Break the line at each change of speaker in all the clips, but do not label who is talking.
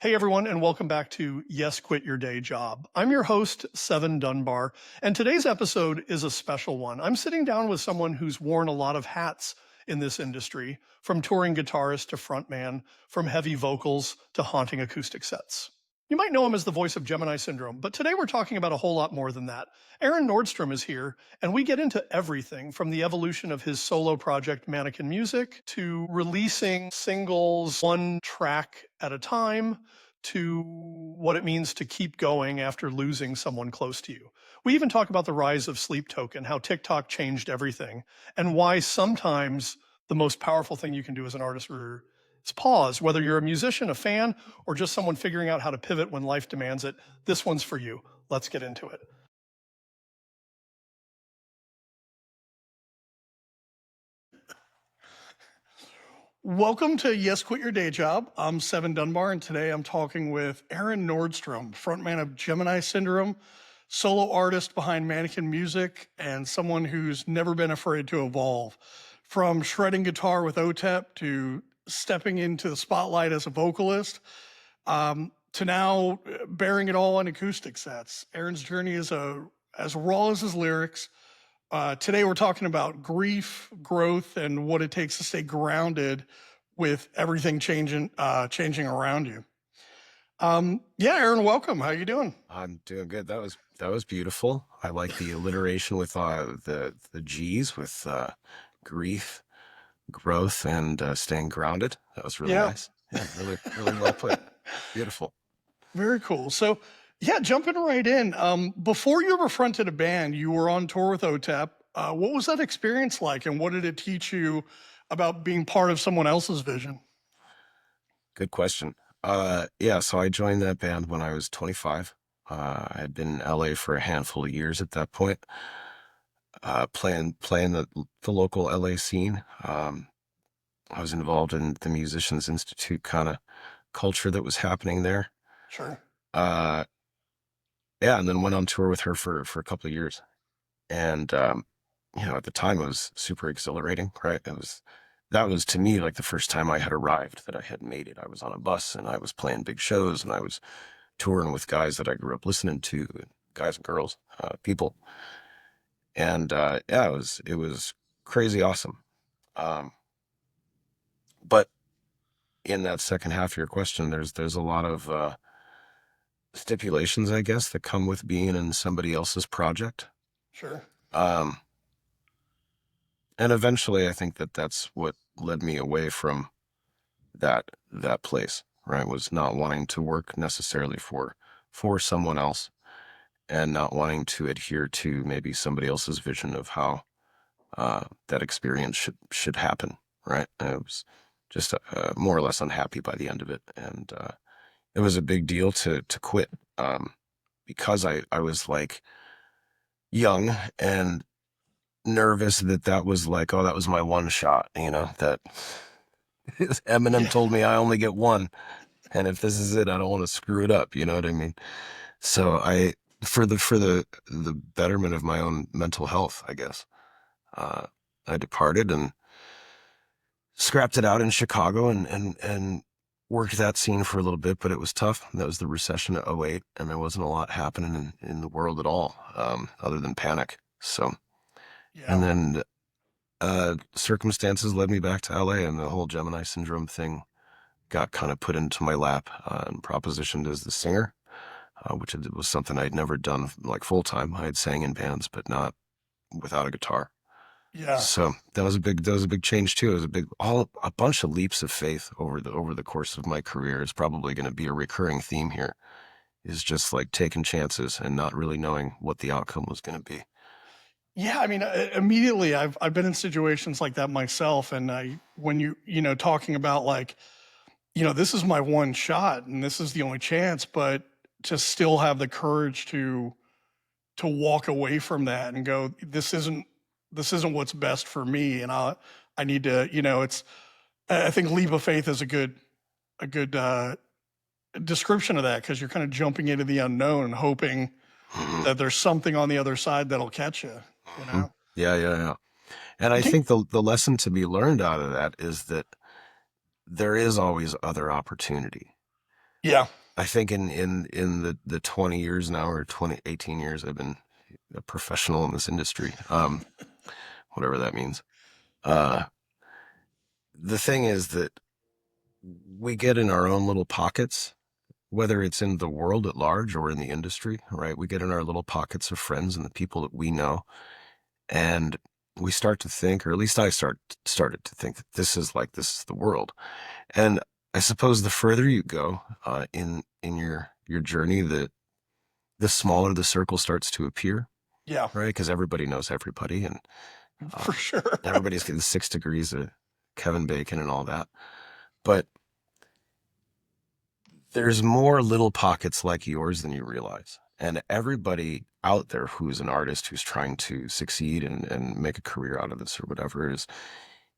Hey everyone, and welcome back to Yes, Quit Your Day Job. I'm your host, Seven Dunbar, and today's episode is a special one. I'm sitting down with someone who's worn a lot of hats in this industry, from touring guitarist to frontman, from heavy vocals to haunting acoustic sets. You might know him as the voice of Gemini Syndrome, but today we're talking about a whole lot more than that. Aaron Nordstrom is here, and we get into everything from the evolution of his solo project Mannequin Music to releasing singles one track at a time to what it means to keep going after losing someone close to you. We even talk about the rise of Sleep Token, how TikTok changed everything, and why sometimes the most powerful thing you can do as an artist is pause. Whether you're a musician, a fan, or just someone figuring out how to pivot when life demands it, this one's for you. Let's get into it. Welcome to Yes, Quit Your Day Job. I'm Seven Dunbar, and today I'm talking with Aaron Nordstrom, frontman of Gemini Syndrome, solo artist behind Mannequin Music, and someone who's never been afraid to evolve. From shredding guitar with OTEP to stepping into the spotlight as a vocalist, to now bearing it all on acoustic sets. Aaron's journey is as raw as his lyrics. Today we're talking about grief, growth, and what it takes to stay grounded with everything changing around you. Yeah, Aaron, welcome. How you doing?
I'm doing good. That was beautiful. I like the alliteration with the G's with grief, growth, and staying grounded. That was really nice. Yeah, really well put. Beautiful.
Very cool. So, yeah, jumping right in. Before you ever fronted a band, you were on tour with OTEP. What was that experience like, and what did it teach you about being part of someone else's vision?
Good question. Yeah, so I joined that band when I was 25. I had been in LA for a handful of years at that point, playing the local LA scene. I was involved in the Musicians Institute kind of culture that was happening there.
Sure.
Uh, yeah, and then went on tour with her for a couple of years. And at the time it was super exhilarating, right? That was to me like the first time I had arrived, that I had made it. I was on a bus and I was playing big shows and I was touring with guys that I grew up listening to, guys and girls, people. And yeah, it was crazy awesome. But in that second half of your question, there's a lot of stipulations, I guess, that come with being in somebody else's project.
Sure.
And eventually I think that's what led me away from that place, right? Was not wanting to work necessarily for someone else, and not wanting to adhere to maybe somebody else's vision of how that experience should happen, right? I was just more or less unhappy by the end of it, and it was a big deal to quit, because I was like young and nervous that was like, oh, that was my one shot, that Eminem told me I only get one, and if this is it, I don't want to screw it up. You know what I mean? So for the betterment of my own mental health, I guess, I departed and scrapped it out in Chicago and worked that scene for a little bit, but it was tough. That was the recession of '08, and there wasn't a lot happening in the world at all, other than panic. So, and then circumstances led me back to LA, and the whole Gemini Syndrome thing got kind of put into my lap and propositioned as the singer, which was something I'd never done like full time. I had sang in bands, but not without a guitar.
Yeah.
So that was a big change too. It was a bunch of leaps of faith over the course of my career. Is probably going to be a recurring theme here. Is just like taking chances and not really knowing what the outcome was going to be.
Yeah, I mean, immediately I've been in situations like that myself, and when talking about like, this is my one shot and this is the only chance, but to still have the courage to walk away from that and go, this isn't what's best for me, and I need to, I think leap of faith is a good description of that, because you're kind of jumping into the unknown and hoping that there's something on the other side that'll catch you.
Yeah. And I think the lesson to be learned out of that is that there is always other opportunity.
Yeah,
I think in the 20 years now, or 18 years I've been a professional in this industry, whatever that means. Uh, the thing is that we get in our own little pockets, whether it's in the world at large or in the industry, right? We get in our little pockets of friends and the people that we know, and we start to think, or at least started to think that this is the world. And I suppose the further you go in your journey, the smaller the circle starts to appear,
yeah,
right? Because everybody knows everybody, and
for sure.
everybody's getting 6 degrees of Kevin Bacon and all that. But there's more little pockets like yours than you realize. And everybody out there who's an artist who's trying to succeed and make a career out of this or whatever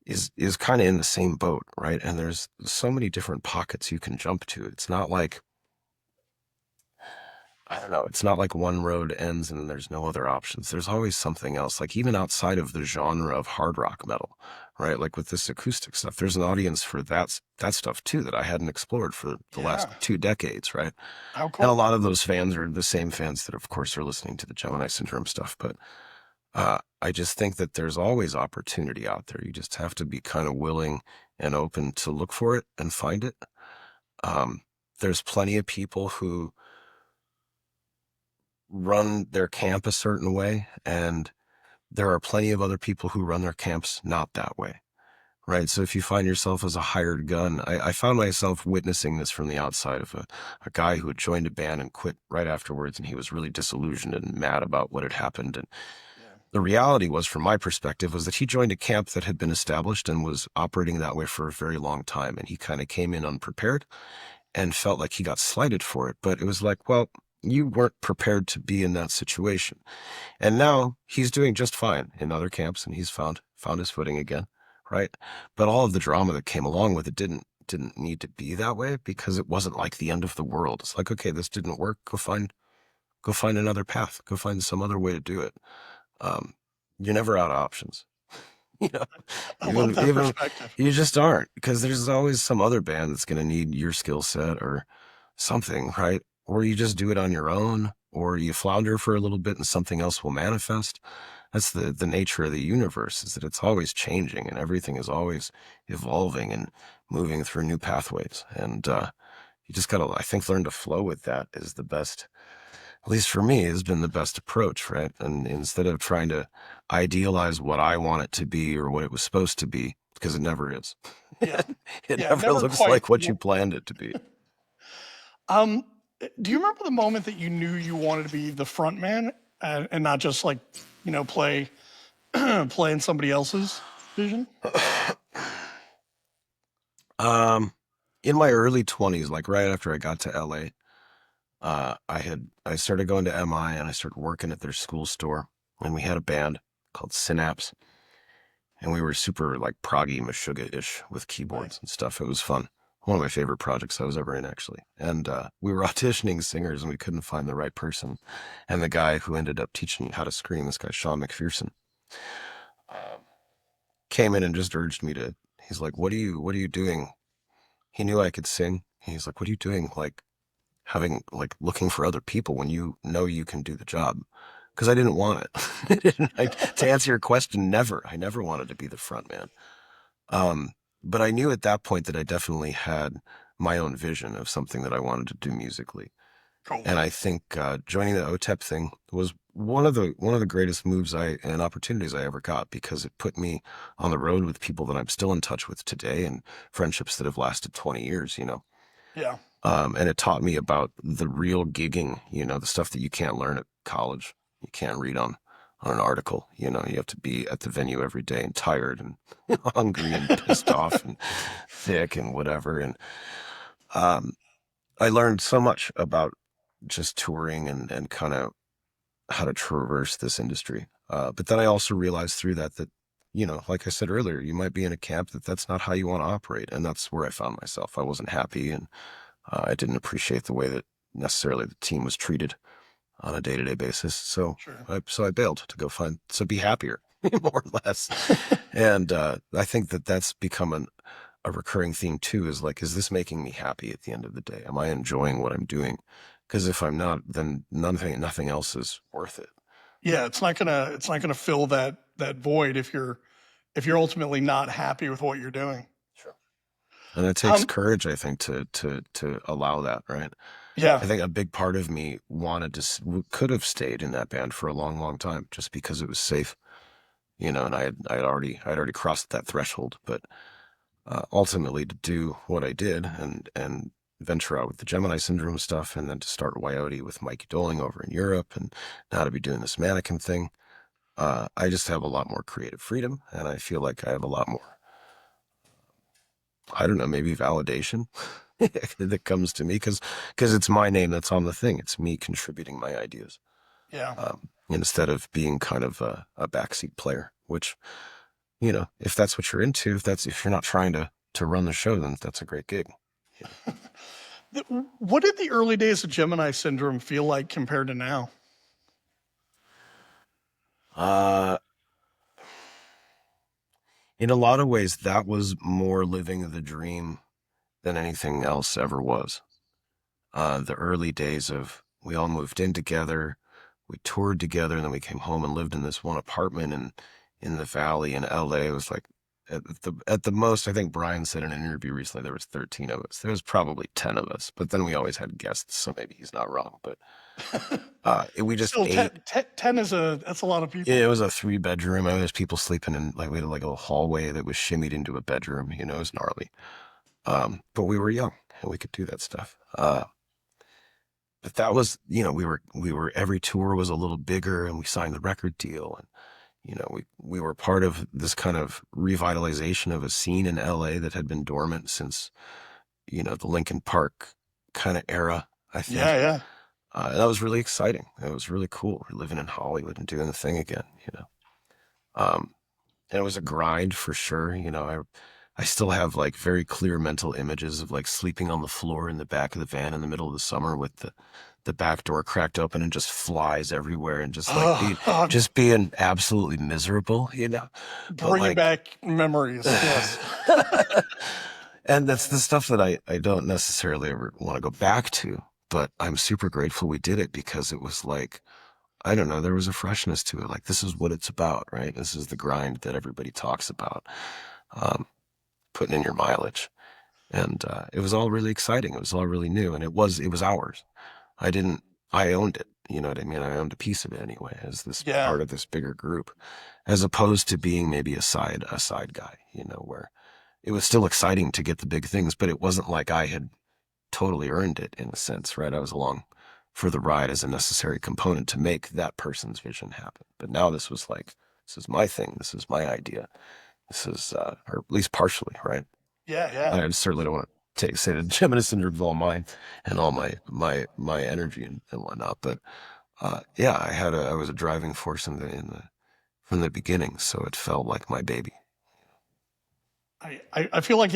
is kind of in the same boat, right? And there's so many different pockets you can jump to. It's not like, I don't know, it's not like one road ends and there's no other options. There's always something else, like even outside of the genre of hard rock metal, right? Like with this acoustic stuff, there's an audience for that stuff too that I hadn't explored for the last
Yeah,
2 decades, right?
how
And a
cool.
lot of those fans are the same fans that, of course, are listening to the Gemini Syndrome stuff. But I just think that there's always opportunity out there. You just have to be kind of willing and open to look for it and find it. Um, there's plenty of people who run their camp a certain way, and there are plenty of other people who run their camps not that way. Right. So if you find yourself as a hired gun, I found myself witnessing this from the outside of a guy who had joined a band and quit right afterwards. And he was really disillusioned and mad about what had happened. And
Yeah,
the reality was, from my perspective, was that he joined a camp that had been established and was operating that way for a very long time. And he kind of came in unprepared and felt like he got slighted for it. But it was like, well, you weren't prepared to be in that situation. And now he's doing just fine in other camps, and he's found his footing again, right? But all of the drama that came along with it didn't need to be that way, because it wasn't like the end of the world. It's like, okay, this didn't work. Go find another path. Go find some other way to do it. Um, you're never out of options. You know,
I love that
even
perspective.
you just aren't, because there's always some other band that's going to need your skill set or something, right? Or you just do it on your own, or you flounder for a little bit and something else will manifest. That's the nature of the universe, is that it's always changing and everything is always evolving and moving through new pathways. And you just gotta, I think, learn to flow with that is the best, at least for me, has been the best approach, right? And instead of trying to idealize what I want it to be or what it was supposed to be, because it never is.
Yeah,
It
yeah,
never
never
looks
quite.
like what you planned it to be.
Um, do you remember the moment that you knew you wanted to be the front man and not just like, play play in somebody else's vision?
Um, in my early 20s, like right after I got to LA, I started going to MI and I started working at their school store, and we had a band called Synapse, and we were super like proggy Meshuggah-ish with
Right.
keyboards and stuff. It was fun. One of my favorite projects I was ever in, actually. And we were auditioning singers and we couldn't find the right person. And the guy who ended up teaching me how to scream, this guy Sean McPherson, um, came in and just urged me to. He's like, "What are you doing?" He knew I could sing. He's like, "What are you doing? Like having like looking for other people when you know you can do the job?" Because I didn't want it. To answer your question, never. I never wanted to be the front man. Um, but I knew at that point that I definitely had my own vision of something that I wanted to do musically.
Cool.
And I think joining the OTEP thing was one of the greatest moves and opportunities I ever got, because it put me on the road with people that I'm still in touch with today, and friendships that have lasted 20 years, you know.
Yeah.
And it taught me about the real gigging, the stuff that you can't learn at college. You can't read on an article. You have to be at the venue every day and tired and hungry and pissed off and sick and whatever. And um, I learned so much about just touring and kind of how to traverse this industry. But then I also realized through that, like I said earlier, you might be in a camp that's not how you want to operate. And that's where I found myself. I wasn't happy, and I didn't appreciate the way that necessarily the team was treated on a day-to-day basis. So
Sure.
I bailed to go be happier, more or less. And I think that that's become a recurring theme too is like, is this making me happy at the end of the day? Am I enjoying what I'm doing? Because if I'm not, then nothing else is worth it.
Yeah, it's not gonna fill that void if you're ultimately not happy with what you're doing.
Sure. And it takes
Um,
courage, I think, to allow that, right?
yeah,
I think a big part of me wanted to, could have stayed in that band for a long, long time just because it was safe, and I'd already crossed that threshold. But ultimately, to do what I did and venture out with the Gemini Syndrome stuff, and then to start YQYDJ with Mikey Doling over in Europe, and now to be doing this Mannequin thing, I just have a lot more creative freedom, and I feel like I have a lot more, I don't know, maybe validation that comes to me because it's my name that's on the thing. It's me contributing my ideas,
yeah.
instead of being kind of a backseat player, which, if that's what you're into, if you're not trying to run the show, then that's a great gig.
What did the early days of Gemini Syndrome feel like compared to now?
Uh, in a lot of ways, that was more living the dream than anything else ever was. The early days of we all moved in together, we toured together, and then we came home and lived in this one apartment in the valley in LA. It was like at the most, I think Brian said in an interview recently there was 13 of us. There was probably 10 of us, but then we always had guests, so maybe he's not wrong. But we just
Still,
ate.
10 is that's a lot of
Yeah,
people.
it was a 3 bedroom. I mean, there's people sleeping in, like, we had like a hallway that was shimmied into a bedroom. It was gnarly. But we were young and we could do that stuff. But that was, we were every tour was a little bigger, and we signed the record deal, and we were part of this kind of revitalization of a scene in LA that had been dormant since, the Linkin Park kind of era, I
Yeah,
think.
yeah.
And that was really exciting. It was really cool. We're living in Hollywood and doing the thing again. Um, and it was a grind for sure. I still have like very clear mental images of like sleeping on the floor in the back of the van in the middle of the summer with the back door cracked open and just flies everywhere, and just like being
Oh,
just being absolutely miserable. But
bringing
like
back memories. Yes.
and that's the stuff that I don't necessarily ever want to go back to, but I'm super grateful we did it because it was like, I don't know, there was a freshness to it. Like, this is what it's about, right? This is the grind that everybody talks about. Um, Putting in your mileage. And it was all really exciting. It was all really new, and it was ours. I didn't. I owned it. You know what I mean? I owned a piece of it anyway, as this
Yeah.
part of this bigger group, as opposed to being maybe a side guy. Where it was still exciting to get the big things, but it wasn't like I had totally earned it in a sense, right? I was along for the ride as a necessary component to make that person's vision happen. But now this was like, this is my thing. This is my idea. This is, or at least partially, right?
Yeah, yeah.
I certainly don't want to say that Gemini Syndrome is all mine and all my energy and whatnot. But yeah, I was a driving force in the from the beginning, so it felt like my baby.
I feel like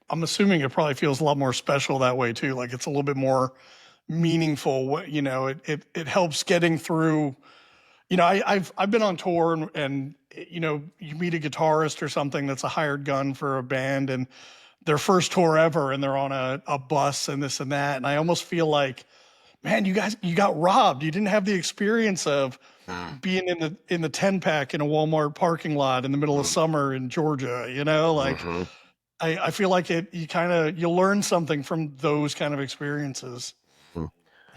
I'm assuming it probably feels a lot more special that way too. Like it's a little bit more meaningful. It helps getting through. I've been on tour and you meet a guitarist or something that's a hired gun for a band and their first tour ever and they're on a bus and this and that. And I almost feel like, man, you got robbed. You didn't have the experience of
Mm.
being in the 10 pack in a Walmart parking lot in the middle of summer in Georgia, like
Mm-hmm.
I feel like you learn something from those kind of experiences.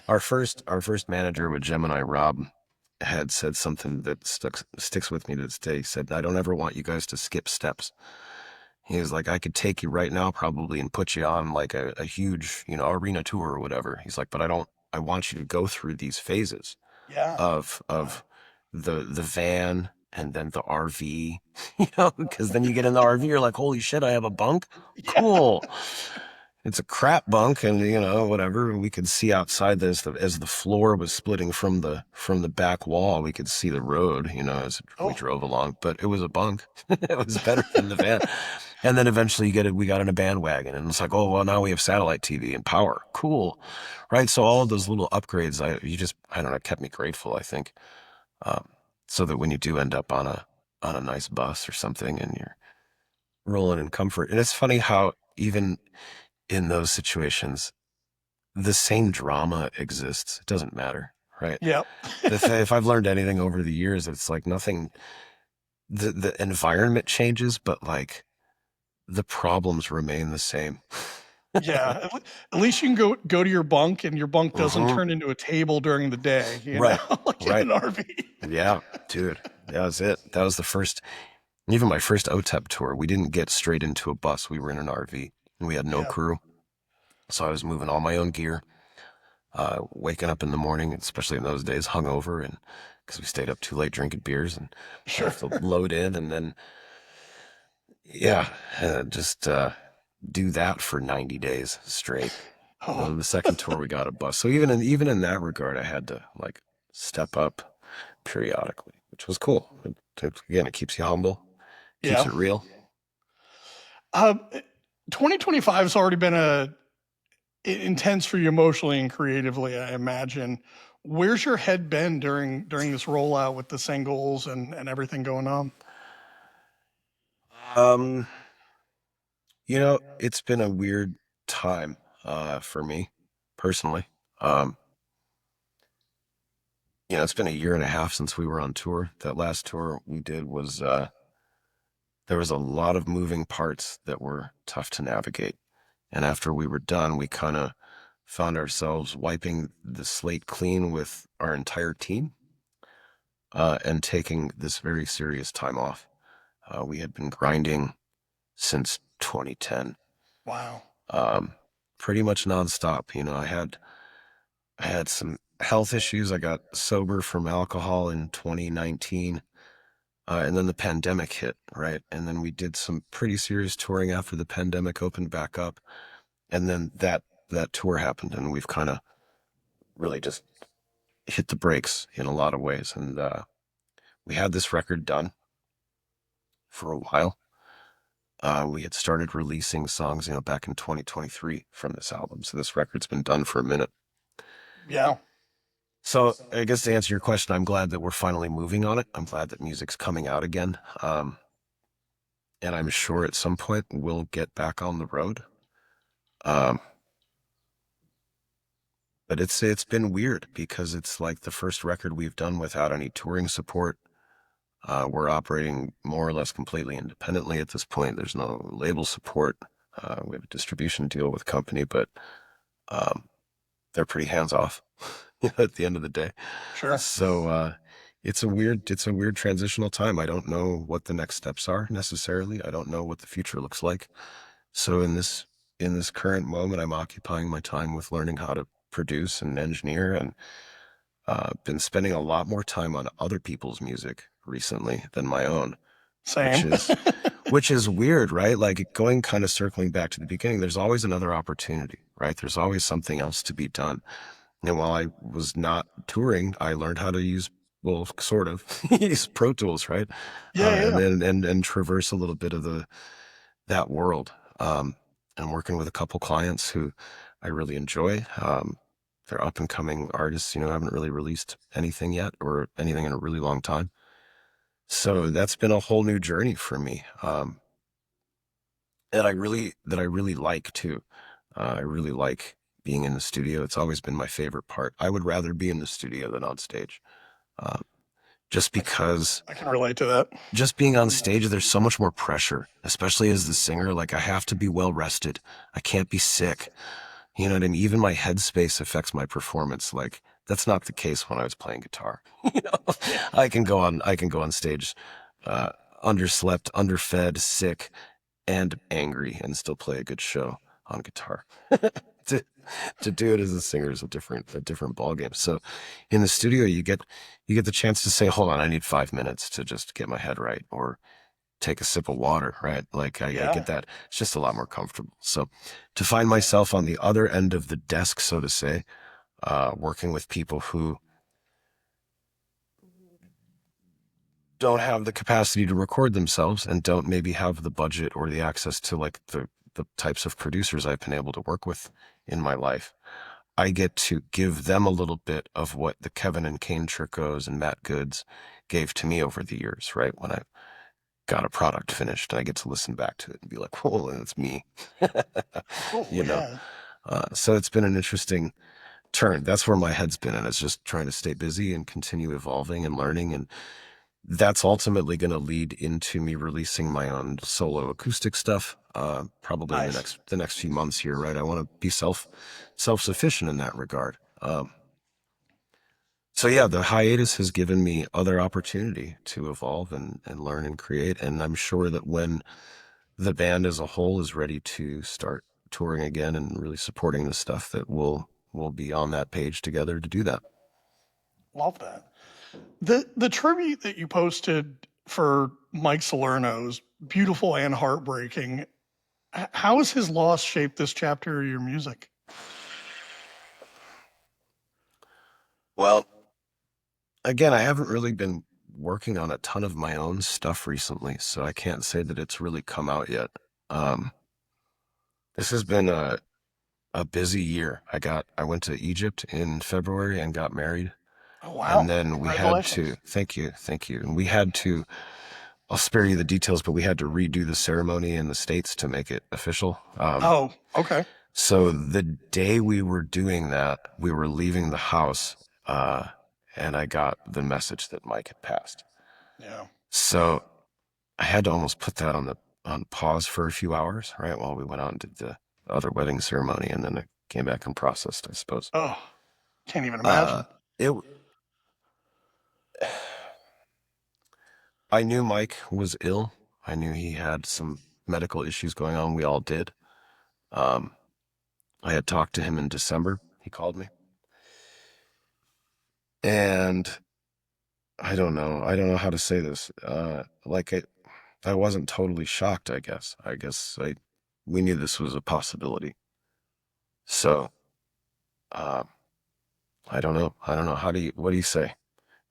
Our first manager with Gemini, Rob, had said something that sticks with me to this day. He said, "I don't ever want you guys to skip steps." He was like, "I could take you right now probably and put you on like a huge, arena tour or whatever." He's like, "But I don't. I want you to go through these phases
Yeah.
of the van and then the RV, because then you get in the RV, you're like, holy shit, I have a bunk.
Yeah.
Cool. It's a crap bunk, and whatever. We could see outside as the floor was splitting from the back wall. We could see the road, as we
Oh,
drove along. But it was a bunk. It was better than the van. And then eventually we got in a bandwagon, and it's like, oh well, now we have satellite TV and power. Cool, right? So all of those little upgrades, I don't know, kept me grateful, I think, um, so that when you do end up on a nice bus or something, and you're rolling in comfort. And it's funny how even in those situations, the same drama exists. It doesn't matter, right?
Yep.
If I've learned anything over the years, it's like nothing, the environment changes, but like the problems remain the same.
Yeah. At least you can go to your bunk and your bunk doesn't
Hmm.
turn into a table during the day,
Right.
like in
Right.
an RV.
Yeah, dude. That was it. That was the first, even my first OTEP tour. We didn't get straight into a bus. We were in an RV and we had no
Yeah.
crew. So I was moving all my own gear, waking up in the morning, especially in those days, hungover, and because we stayed up too late drinking beers and
Sure.
have to load in and then, yeah, just do that for 90 days straight.
Oh,
The second tour, we got a bus. So even in that regard, I had to like step up periodically, which was cool. Again, it keeps you humble, keeps
yeah.
it real.
Um, 2025 has already been intense for you emotionally and creatively, I imagine. Where's your head been during this rollout with the singles and everything going on?
Um, it's been a weird time for me personally. Um, it's been a year and a half since we were on tour. That last tour we did was there was a lot of moving parts that were tough to navigate. And after we were done, we kind of found ourselves wiping the slate clean with our entire team and taking this very serious time off. We had been grinding since 2010,
Wow.
um, pretty much nonstop. I had some health issues. I got sober from alcohol in 2019. And then the pandemic hit, right? And then we did some pretty serious touring after the pandemic opened back up. And then that tour happened, and we've kind of really just hit the brakes in a lot of ways. And we had this record done for a while. We had started releasing songs, back in 2023 from this album. So this record's been done for a minute.
Yeah.
So I guess to answer your question, I'm glad that we're finally moving on it. I'm glad that music's coming out again. And I'm sure at some point we'll get back on the road. Um, but it's been weird because it's like the first record we've done without any touring support. We're operating more or less completely independently at this point. There's no label support. We have a distribution deal with a company, but um, they're pretty hands off at the end of the day.
Sure.
So it's a weird transitional time. I don't know what the next steps are necessarily. I don't know what the future looks like. So in this current moment, I'm occupying my time with learning how to produce and engineer, and been spending a lot more time on other people's music recently than my own, which
Same.
is which is weird, right? Like going kind of circling back to the beginning, there's always another opportunity, right? There's always something else to be done. And while I was not touring, I learned how to use, well, sort of use Pro Tools, right?
Yeah,
And
yeah.
then and traverse a little bit of that world. And working with a couple clients who I really enjoy. They're up and coming artists, haven't really released anything yet or anything in a really long time. So that's been a whole new journey for me. And I really like too. I really like being in the studio. It's always been my favorite part. I would rather be in the studio than on stage. Um, just
I, c-
because
I can relate to that.
just being on stage, there's so much more pressure, especially as the singer. Like I have to be well rested. I can't be sick. You know what I mean? Even my headspace affects my performance. Like that's not the case when I was playing guitar. you know,
Yeah.
I can go on stage, uh, underslept, underfed, sick, and angry, and still play a good show on guitar. to to do it as a singer is a different ball game. So in the studio, you get the chance to say, "Hold on, I need 5 minutes to just get my head right," or take a sip of water, right? Like I
Yeah.
get that. It's just a lot more comfortable. So to find myself on the other end of the desk, so to say, working with people who don't have the capacity to record themselves and don't maybe have the budget or the access to like the types of producers I've been able to work with in my life. I get to give them a little bit of what the Kevin and Kane Chircos and Matt Goods gave to me over the years, right? When I got a product finished. I get to listen back to it and be like, whoa, that's me.
Oh
you know?
yeah.
So it's been an interesting turn. That's where my head's been. And it's just trying to stay busy and continue evolving and learning. And that's ultimately going to lead into me releasing my own solo acoustic stuff, probably in
Nice.
the next few months here, right? I want to be self-sufficient in that regard. So yeah, the hiatus has given me other opportunity to evolve and learn and create. And I'm sure that when the band as a whole is ready to start touring again and really supporting the stuff, that we'll be on that page together to do that.
Love that. The tribute that you posted for Mike Salerno's beautiful and heartbreaking. How has his loss shaped this chapter of your music?
Well, again, I haven't really been working on a ton of my own stuff recently, so I can't say that it's really come out yet. Um, this has been a busy year. I went to Egypt in February and got married.
Oh
And
wow!
then we had to,
Congratulations.
thank you. And we had to, I'll spare you the details, but we had to redo the ceremony in the States to make it official.
Oh, okay.
So the day we were doing that, we were leaving the house, and I got the message that Mike had passed.
Yeah.
So I had to almost put that on pause for a few hours, right, while we went out and did the other wedding ceremony, and then it came back and processed, I suppose.
Oh, can't even
Uh,
imagine.
it, I knew Mike was ill. I knew he had some medical issues going on. We all did. Um, I had talked to him in December. He called me, and I don't know. I don't know how to say this. I wasn't totally shocked. We knew this was a possibility. So, uh, I don't know. I don't know. What do you say?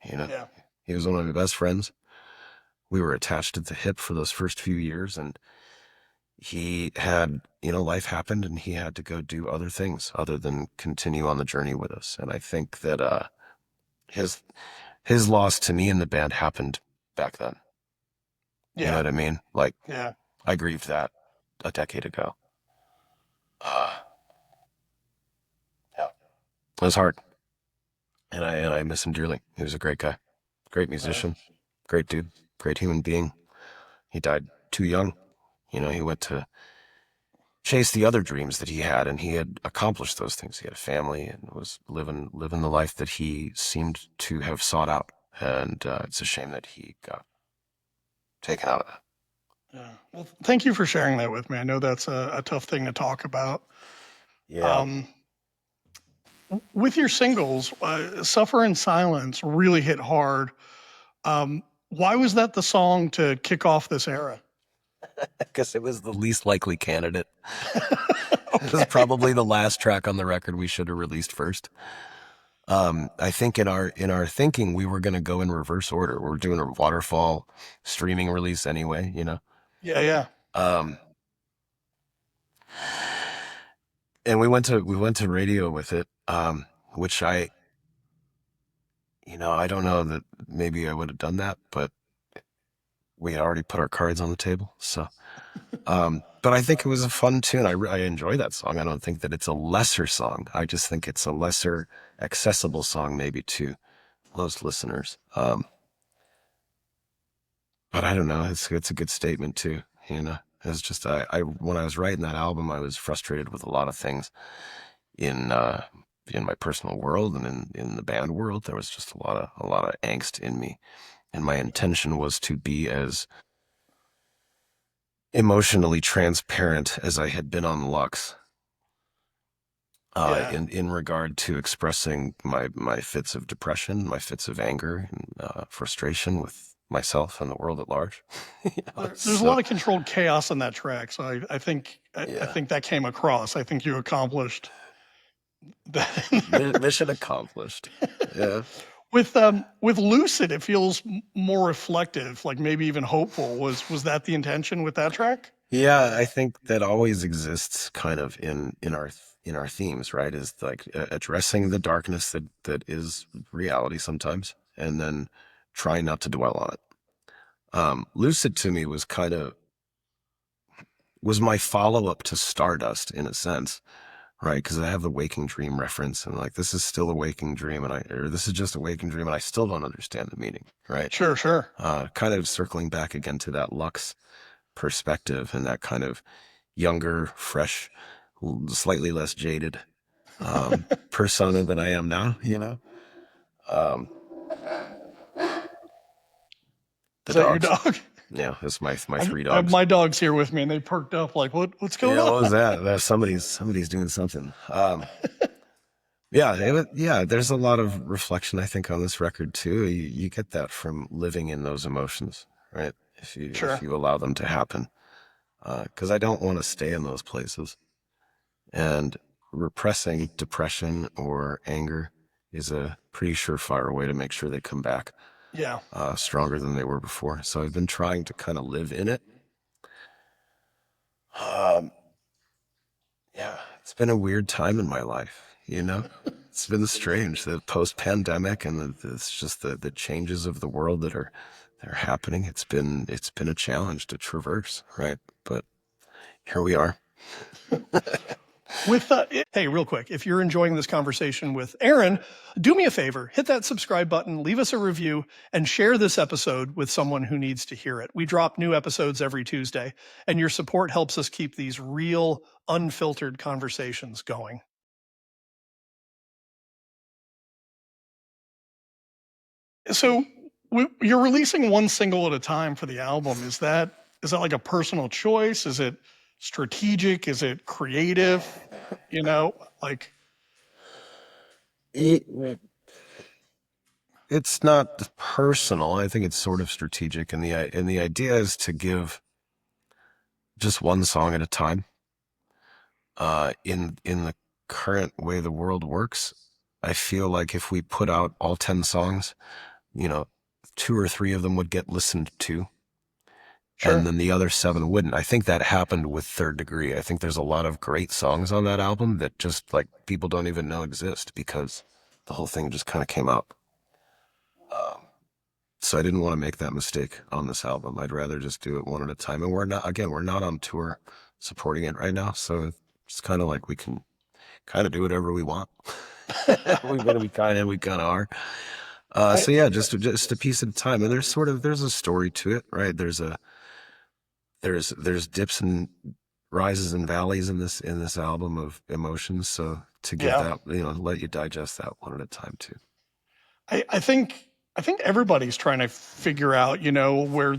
You know,
Yeah.
he was one of my best friends. We were attached at the hip for those first few years, and he had, life happened and he had to go do other things other than continue on the journey with us. And I think that, his, his loss to me in the band happened back then. You know
Yeah.
what I mean? Like,
Yeah.
I grieved that a decade ago. Uh, yeah, it was hard. And I miss him dearly. He was a great guy, great
Right.
musician, great dude, great human being. He died too young. He went to chase the other dreams that he had, and he had accomplished those things. He had a family and was living the life that he seemed to have sought out. And it's a shame that he got taken out of that.
Yeah. Well, thank you for sharing that with me. I know that's a tough thing to talk about.
Yeah.
Um, with your singles, "Suffer in Silence" really hit hard. Why was that the song to kick off this era?
Because it was the least likely candidate. It was
Okay.
probably the last track on the record we should have released first. I think in our thinking we were going to go in reverse order. We're doing a waterfall streaming release anyway.
Yeah. Yeah.
Um, and we went to radio with it, which I don't know that maybe I would have done that, but we had already put our cards on the table. So, but I think it was a fun tune. I enjoy that song. I don't think that it's a lesser song. I just think it's a lesser accessible song, maybe to most listeners. But I don't know. It's a good statement too. It's just I when I was writing that album, I was frustrated with a lot of things in in my personal world and in the band world. There was just a lot of angst in me, and my intention was to be as emotionally transparent as I had been on Lux,
Yeah.
in regard to expressing my fits of depression, my fits of anger and frustration with myself and the world at large.
There's a
So
lot of controlled chaos in that track, so I
yeah,
think that came across. I think you accomplished that in there.
mission accomplished. Yeah.
With Lucid, it feels more reflective, like maybe even hopeful. Was that the intention with that track?
Yeah, I think that always exists kind of in our themes, right? Is like addressing the darkness that is reality sometimes, and then trying not to dwell on it. Lucid to me was my follow-up to Stardust in a sense, right? Because I have the waking dream reference, and like this is still a waking dream, or this is just a waking dream, and I still don't understand the meaning, right?
Sure, sure.
Kind of circling back again to that Lux perspective and that kind of younger, fresh, slightly less jaded persona than I am now, you know? Um, the
Is that your
dogs.
dog?
Yeah, that's my three dogs.
My dog's here with me, and they perked up like, what's going
Yeah,
on?
what was that? Somebody's doing something. Yeah, there's a lot of reflection, I think, on this record too. You get that from living in those emotions, right? If
Sure.
you allow them to happen, because I don't want to stay in those places. And repressing depression or anger is a pretty surefire way to make sure they come back
Yeah.
stronger than they were before. So I've been trying to kind of live in it. Um, yeah, it's been a weird time in my life, you know? It's been strange, the post-pandemic and it's just the changes of the world that are happening. It's been a challenge to traverse, right? But here we are.
Hey, real quick, if you're enjoying this conversation with Aaron, do me a favor, hit that subscribe button, leave us a review, and share this episode with someone who needs to hear it. We drop new episodes every Tuesday, and your support helps us keep these real, unfiltered conversations going. So you're releasing one single at a time for the album. Is that like a personal choice? Is it strategic? Is it creative? You know, like
It, it's not personal. I think it's sort of strategic, and the idea is to give just one song at a time. In the current way the world works, I feel like if we put out all 10 songs, you know, two or three of them would get listened to, and
sure.
then the other seven wouldn't. I think that happened with Third Degree. I think there's a lot of great songs on that album that just like people don't even know exist because the whole thing just kind of came out. So I didn't want to make that mistake on this album. I'd rather just do it one at a time. And we're not on tour supporting it right now. So it's kind of like we can kind of do whatever we want. we kind of are.
I,
So yeah, just a piece at a time. And there's a story to it, right? There's dips and rises and valleys in this album of emotions. So to give
yeah.
that, let you digest that one at a time too.
I think everybody's trying to figure out, where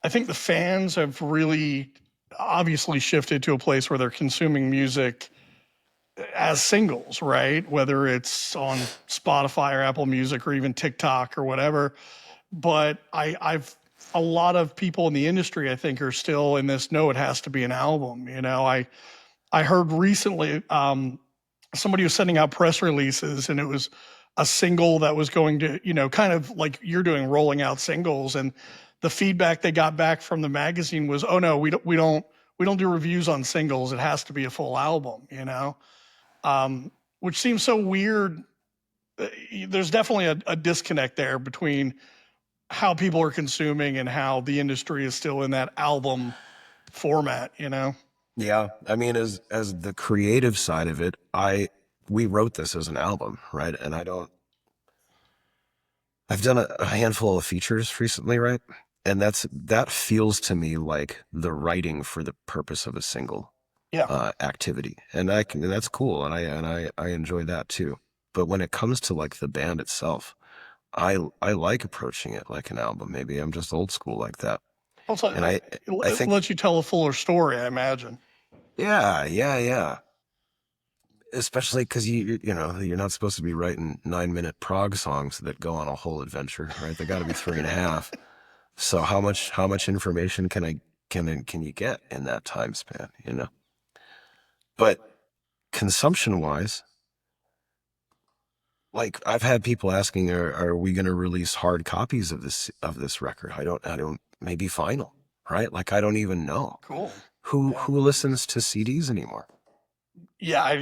I think the fans have really obviously shifted to a place where they're consuming music as singles, right? Whether it's on Spotify or Apple Music or even TikTok or whatever. But I've a lot of people in the industry, I think, are still in this. No, it has to be an album. I heard recently somebody was sending out press releases, and it was a single that was going to, kind of like you're doing, rolling out singles, and the feedback they got back from the magazine was, "Oh no, we don't do reviews on singles. It has to be a full album." Which seems so weird. There's definitely a disconnect there between how people are consuming and how the industry is still in that album format.
Yeah, I mean, as the creative side of it, we wrote this as an album, right? And I've done a handful of features recently, right? And that feels to me like the writing for the purpose of a single
Yeah.
activity, and that's cool, and I enjoy that too. But when it comes to like the band itself, I like approaching it like an album. Maybe I'm just old school like that,
Also,
and I
it
think
lets you tell a fuller story, I imagine.
yeah. Especially because you're not supposed to be writing 9-minute prog songs that go on a whole adventure, right? They got to be 3.5. So how much information can you get in that time span, But consumption wise, like I've had people asking, are we going to release hard copies of this record? I don't maybe vinyl, right? Like I don't even know
Cool.
who
Yeah.
listens to CDs anymore.
Yeah,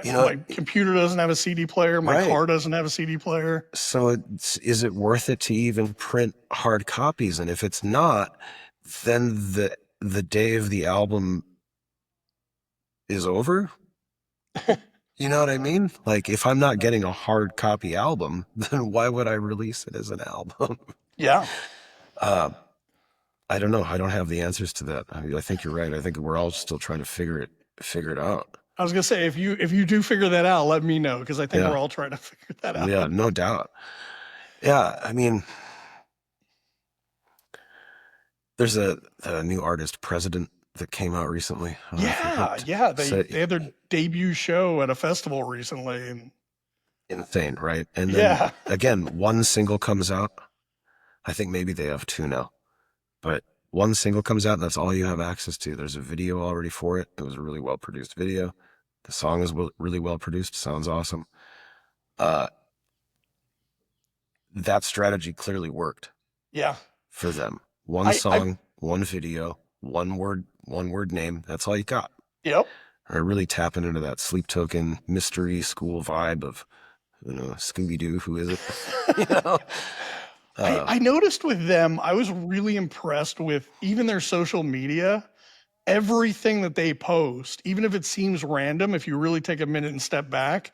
You know,
my computer doesn't have a CD player. My
right.
car doesn't have a CD player.
So is it worth it to even print hard copies? And if it's not, then the day of the album is over. You know what I mean? Like if I'm not getting a hard copy album, then why would I release it as an album?
Yeah.
uh, I don't know. I don't have the answers to that. I think you're right. I think we're all still trying to figure it out.
I was gonna say if you do figure that out, let me know because I think
Yeah.
we're all trying to figure that
Yeah,
out.
no doubt. Yeah, I mean, there's a new artist, President, that came out recently. I don't know if you
Yeah,
heard.
yeah.
So
They had their debut show at a festival recently, and
insane, right? And then
yeah,
again, one single comes out. I think maybe they have two now, but one single comes out and that's all you have access to. There's a video already for it. It was a really well produced video. The song is really well produced. Sounds awesome. Uh, that strategy clearly worked
yeah.
for them. One
I
song, one video, one word name. That's all you got.
yep.
Are really tapping into that Sleep Token mystery school vibe of, Scooby Doo. Who is it? you know, uh,
I noticed with them, I was really impressed with even their social media. Everything that they post, even if it seems random, if you really take a minute and step back,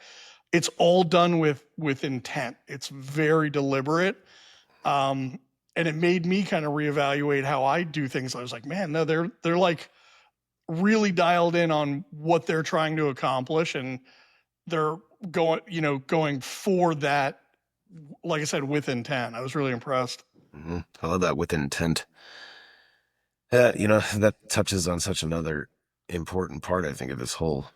it's all done with intent. It's very deliberate. Um, and it made me kind of reevaluate how I do things. I was like, man, no, they're like really dialed in on what they're trying to accomplish, and they're going for that. Like I said, with intent. I was really impressed.
I love that with intent. That touches on such another important part, I think, of this whole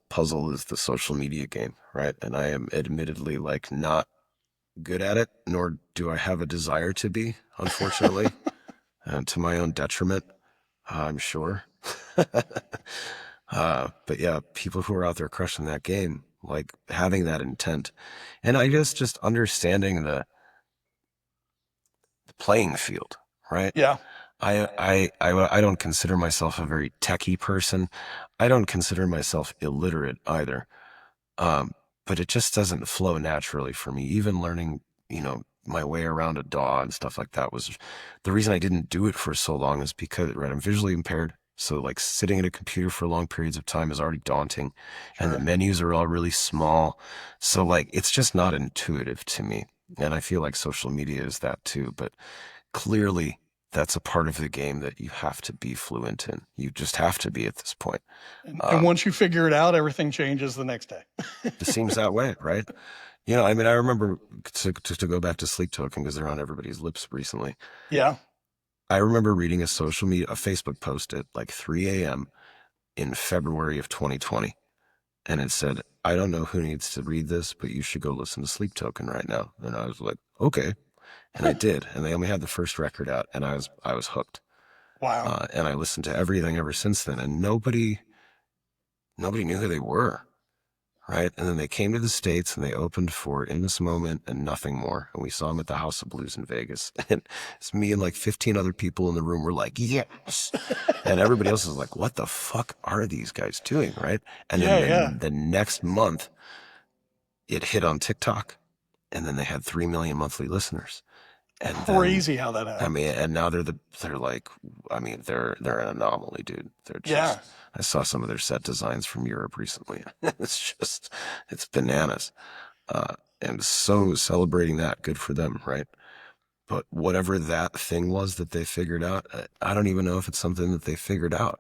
puzzle is the social media game, right? And I am admittedly like not good at it, nor do I have a desire to be, unfortunately, to my own detriment, I'm sure. But yeah, people who are out there crushing that game, like having that intent, and I guess just understanding the playing field, right?
Yeah,
I don't consider myself a very techie person. I don't consider myself illiterate either. Um, but it just doesn't flow naturally for me. Even learning, my way around a DAW and stuff like that was the reason I didn't do it for so long is because, right, I'm visually impaired. So like sitting at a computer for long periods of time is already daunting and the
sure.
menus are all really small. So like, it's just not intuitive to me. And I feel like social media is that too, but clearly that's a part of the game that you have to be fluent in. You just have to be at this point.
And
Uh,
once you figure it out, everything changes the next day.
it seems that way, right? I mean, I remember to go back to Sleep Token because they're on everybody's lips recently.
Yeah.
I remember reading a Facebook post at like 3 a.m. in February of 2020. And it said, I don't know who needs to read this, but you should go listen to Sleep Token right now. And I was like, okay. And I did. And they only had the first record out and I was hooked.
Wow.
And I listened to everything ever since then, and nobody knew who they were, right? And then they came to the States and they opened for In This Moment and Nothing More, and we saw them at the House of Blues in Vegas. And it's me and like 15 other people in the room were like, yes, and everybody else is like, what the fuck are these guys doing, right? And then
Yeah, yeah.
the next month, it hit on TikTok, and then they had 3 million monthly listeners. And then
Crazy how that
I
happened.
mean, and now they're like, I mean, they're an anomaly, dude. They're
Yeah.
just. I saw some of their set designs from Europe recently. It's bananas. And so celebrating that, good for them, right? But whatever that thing was that they figured out, I don't even know if it's something that they figured out,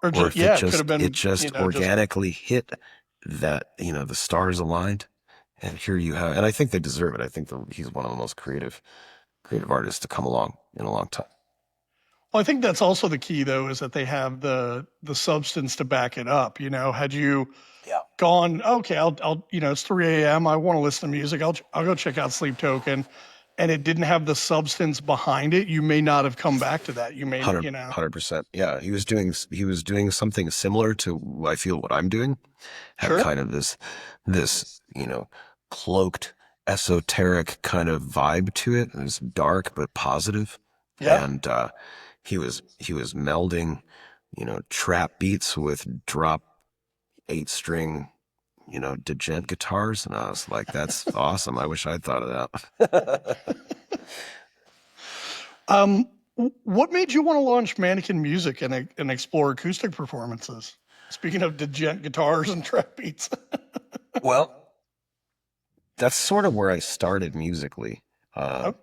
Or
or
just
if it
yeah, it could have
just it
been,
just
just
organically hit that the stars aligned, and here you have. And I think they deserve it. I think he's one of the most creative artists to come along in a long time.
well, I think that's also the key though, is that they have the substance to back it up. Had you
Yeah.
gone, okay, I'll it's 3 a.m. I want to listen to music. I'll go check out Sleep Token, and it didn't have the substance behind it. You may not have come back to that. You may,
100%. Yeah, he was doing something similar to I feel what I'm doing. Had
sure,
kind of this cloaked esoteric kind of vibe to it. It was dark but positive,
yeah,
and he was melding trap beats with drop 8-string, djent guitars. And I was like, that's awesome. I wish I'd thought of that.
What made you want to launch Mannequin Music and explore acoustic performances? Speaking of djent guitars and trap beats.
Well, that's sort of where I started musically.
Oh,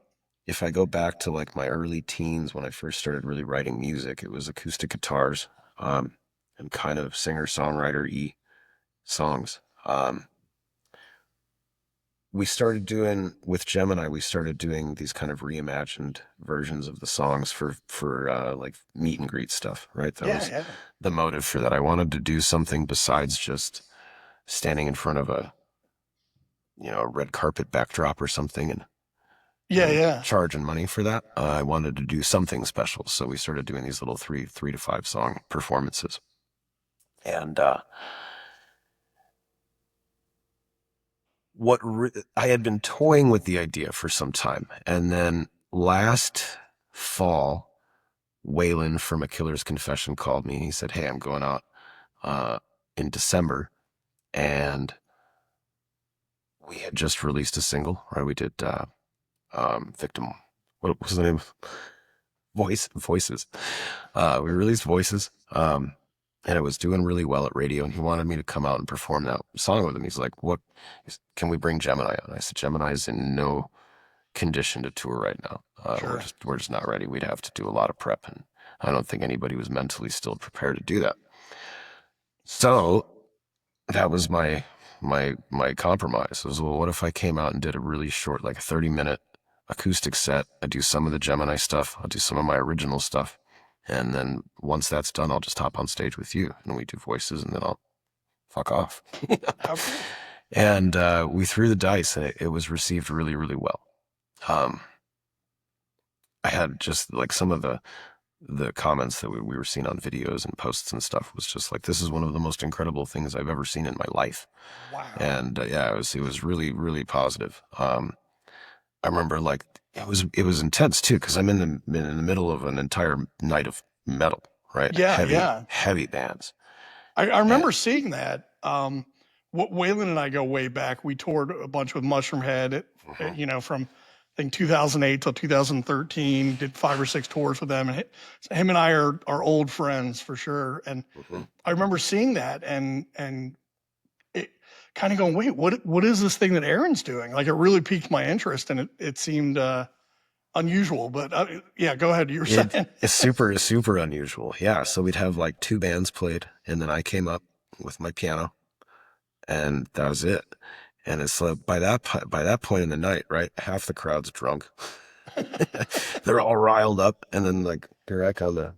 If I go back to like my early teens when I first started really writing music, it was acoustic guitars, and kind of singer-songwriter-y songs. We started doing with Gemini. We started doing these kind of reimagined versions of the songs for like meet and greet stuff. Right, that
yeah,
was
yeah,
the motive for that. I wanted to do something besides just standing in front of a red carpet backdrop or something and
yeah, yeah.
charging money for that. I wanted to do something special, so we started doing these little three to five song performances. And I had been toying with the idea for some time, and then last fall, Waylon from A Killer's Confession called me. He said, "Hey, I'm going out in December," and we had just released a single. Right, we did Victim. What was the name? Voices. We released Voices, and it was doing really well at radio. And he wanted me to come out and perform that song with him. He's like, "What? Can we bring Gemini on?" I said, "Gemini is in no condition to tour right now. We're
Sure.
just not ready. We'd have to do a lot of prep, and I don't think anybody was mentally still prepared to do that." So that was my compromise. It was, well, what if I came out and did a really short, like a 30-minute acoustic set? I do some of the Gemini stuff. I'll do some of my original stuff. And then once that's done, I'll just hop on stage with you and we do voices and then I'll fuck off.
How cool.
And we threw the dice and it was received really, really well. I had just like some of the comments that we were seeing on videos and posts and stuff was just like, this is one of the most incredible things I've ever seen in my life.
Wow.
And yeah, it was really, really positive. I remember like it was intense too because I'm in the middle of an entire night of metal, right?
Yeah, yeah.
Heavy bands.
I
And,
remember seeing that. Waylon and I go way back. We toured a bunch with Mushroomhead, from I think 2008 till 2013. Did 5 or 6 tours with them, and him and I are old friends for sure. And I remember seeing that and it kind of going, wait, what is this thing that Aaron's doing? Like it really piqued my interest, and it seemed unusual. But yeah, go ahead. You were saying.
it's super unusual. Yeah, so we'd have like 2 bands played, and then I came up with my piano, and that was it. And it's like by that point in the night, right? Half the crowd's drunk. They're all riled up, and then like here I come to,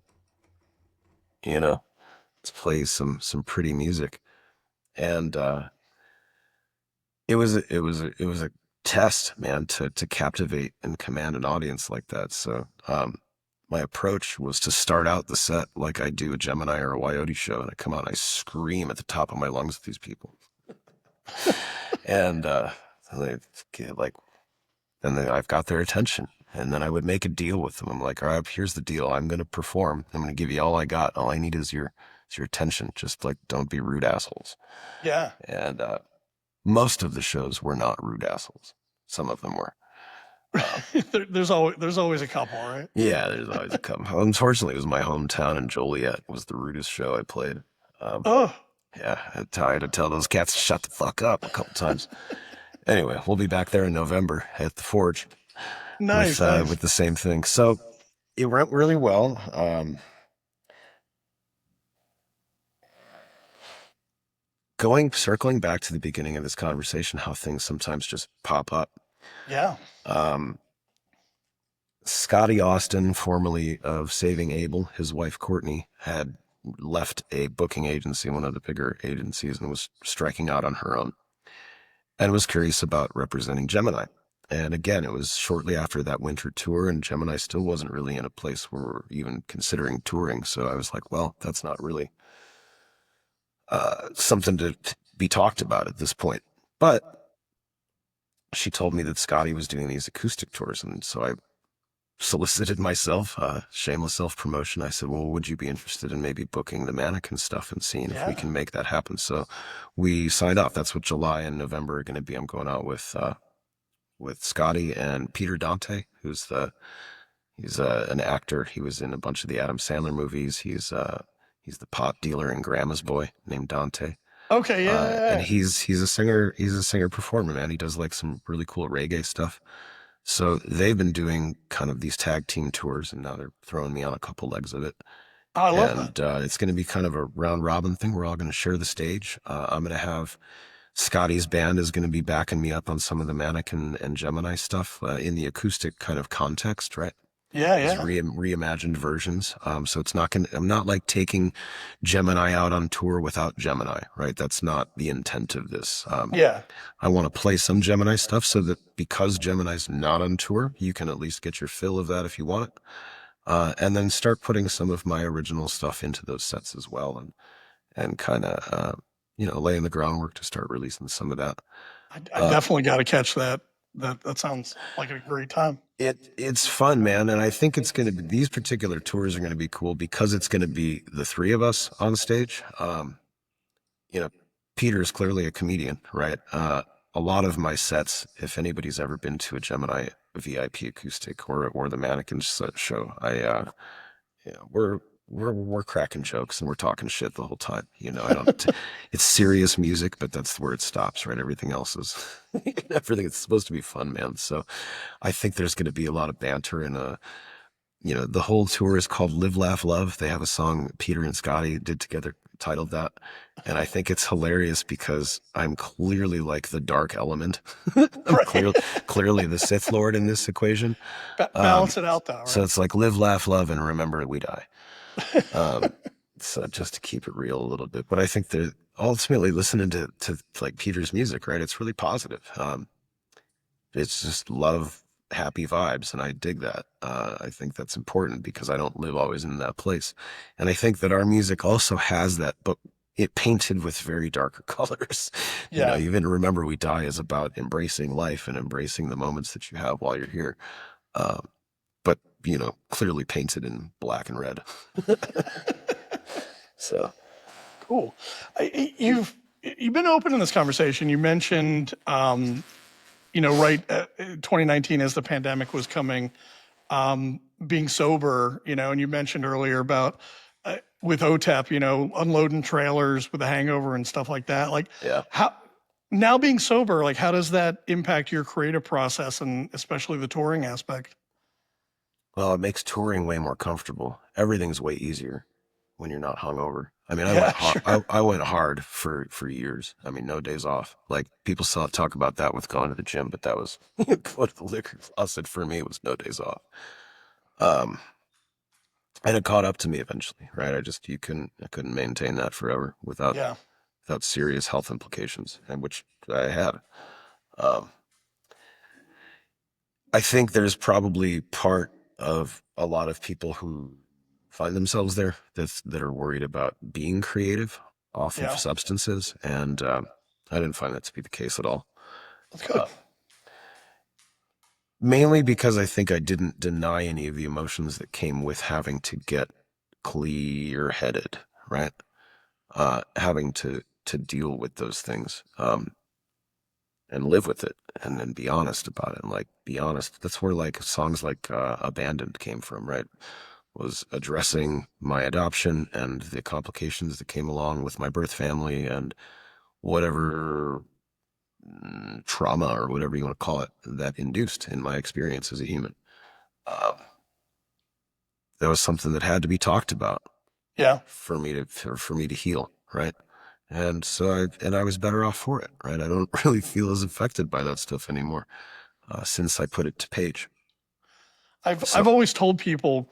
let's play some pretty music. And it was a test, man, to captivate and command an audience like that. So my approach was to start out the set like I do a Gemini or a YOD show, and I come out and I scream at the top of my lungs at these people. And they get like, and then I've got their attention. And then I would make a deal with them. I'm like, all right, here's the deal. I'm going to perform. I'm going to give you all I got. All I need is your attention. Just like, don't be rude assholes.
Yeah.
And most of the shows were not rude assholes. Some of them were.
There's always a couple, right?
Yeah, there's always a couple. Unfortunately, it was my hometown in Joliet. It was the rudest show I played.
Oh,
Yeah, I had to tell those cats to shut the fuck up a couple times. Anyway, we'll be back there in November at the Forge
nice, nice.
with the same thing. So it went really well. Circling back to the beginning of this conversation, how things sometimes just pop up.
Yeah.
Scotty Austin, formerly of Saving Abel, his wife Courtney, had left a booking agency, one of the bigger agencies, and was striking out on her own and was curious about representing Gemini. And again, it was shortly after that winter tour, and Gemini still wasn't really in a place where we're even considering touring. So I was like, well, that's not really something to be talked about at this point. But she told me that Scotty was doing these acoustic tours, and so I solicited myself, shameless self-promotion. I said, well, would you be interested in maybe booking the Mannequin stuff and seeing if we
Yeah.
can make that happen? So we signed up. That's what July and November are going to be. I'm going out with Scotty and Peter Dante, he's an actor. He was in a bunch of the Adam Sandler movies. He's the pot dealer in Grandma's Boy named Dante.
Okay. Yeah. Yeah,
And
yeah.
he's a singer. He's a singer performer, man. He does like some really cool reggae stuff. So they've been doing kind of these tag team tours, and now they're throwing me on a couple legs of it.
Oh, I love that.
And it's going to be kind of a round robin thing. We're all going to share the stage. I'm going to have Scotty's band is going to be backing me up on some of the Mannequin and Gemini stuff in the acoustic kind of context, right?
Yeah.
These
Yeah.
reimagined versions. So it's not going to, I'm not like taking Gemini out on tour without Gemini, right? That's not the intent of this.
Yeah.
I want to play some Gemini stuff so that because Gemini's not on tour, you can at least get your fill of that if you want it. And then start putting some of my original stuff into those sets as well, and kind of, laying the groundwork to start releasing some of that.
I definitely got to catch that. That sounds like a great time.
It's fun, man. And I think it's going to be, these particular tours are going to be cool because it's going to be the three of us on stage. You know, Peter is clearly a comedian, right? A lot of my sets, if anybody's ever been to a Gemini VIP acoustic or the Mannequin show, we're cracking jokes and we're talking shit the whole time. I don't. It's serious music, but that's where it stops, right? Everything else is everything. It's supposed to be fun, man. So I think there's going to be a lot of banter and the whole tour is called Live, Laugh, Love. They have a song Peter and Scotty did together titled that. And I think it's hilarious because I'm clearly like the dark element. I'm
Right.
clearly the Sith Lord in this equation.
Balance it out, though.
So
Right.
it's like live, laugh, love, and remember we die. So just to keep it real a little bit. But I think that ultimately listening to like Peter's music, right? It's really positive. It's just love, happy vibes, and I dig that. I think that's important because I don't live always in that place, and I think that our music also has that, but it painted with very darker colors.
Yeah.
Even Remember We Die is about embracing life and embracing the moments that you have while you're here. But clearly painted in black and red. So
Cool. You've been open in this conversation. You mentioned, right, 2019 as the pandemic was coming, being sober, and you mentioned earlier about with OTEP, unloading trailers with a hangover and stuff like that. Like,
yeah.
how now being sober, like, how does that impact your creative process and especially the touring aspect?
Well, it makes touring way more comfortable. Everything's way easier when you're not hungover. I mean, I
Yeah,
went hard.
sure.
I went hard for years. I mean, no days off. Like people still talk about that with going to the gym, but that was go to the liquor closet for me. It was no days off. Um, and it caught up to me eventually, right? I couldn't maintain that forever
Yeah.
without serious health implications, and which I had. Um, I think there's probably part of a lot of people who find themselves there that are worried about being creative off of
Yeah.
substances, and I didn't find that to be the case at all.
That's good.
Mainly because I think I didn't deny any of the emotions that came with having to get clear-headed, right? Having to deal with those things. And live with it and then be honest about it and like be honest. That's where like songs like Abandoned came from, right? Was addressing my adoption and the complications that came along with my birth family and whatever trauma or whatever you want to call it that induced in my experience as a human. Um, that was something that had to be talked about
Yeah.
for me to heal, right? And so I was better off for it, right? I don't really feel as affected by that stuff anymore since I put it to page.
I've
So
always told people,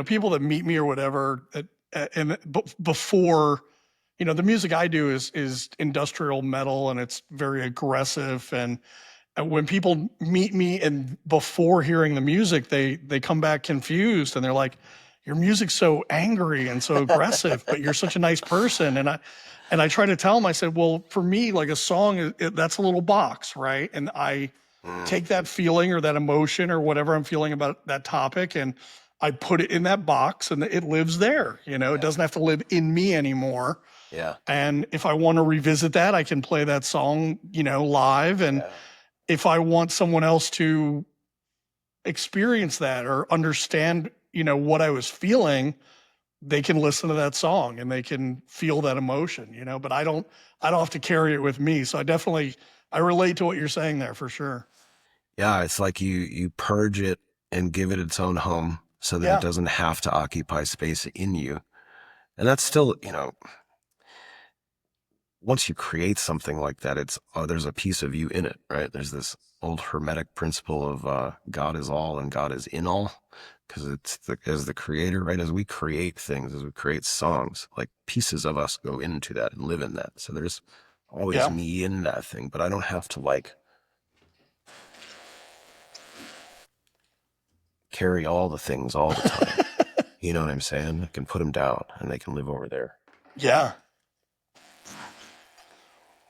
people that meet me or whatever, before, the music I do is industrial metal and it's very aggressive. And when people meet me and before hearing the music, they come back confused and they're like, "Your music's so angry and so aggressive, but you're such a nice person." And I try to tell them, I said, "Well, for me, like a song, that's a little box, right? And take that feeling or that emotion or whatever I'm feeling about that topic, and I put it in that box and it lives there. You know, it
Yeah.
doesn't have to live in me anymore.
Yeah.
And if I want to revisit that, I can play that song, you know, live. And
Yeah.
if I want someone else to experience that or understand, you know, what I was feeling, they can listen to that song and they can feel that emotion, you know, but I don't have to carry it with me. So I relate to what you're saying there for sure.
Yeah. It's like you purge it and give it its own home so that it
Yeah.
doesn't have to occupy space in you. And that's still, once you create something like that, there's a piece of you in it, right? There's this old hermetic principle of God is all and God is in all, because as the creator, right? As we create things, as we create songs, like pieces of us go into that and live in that. So there's always
Yeah.
me in that thing, but I don't have to like carry all the things all the time. You know what I'm saying? I can put them down and they can live over there.
Yeah.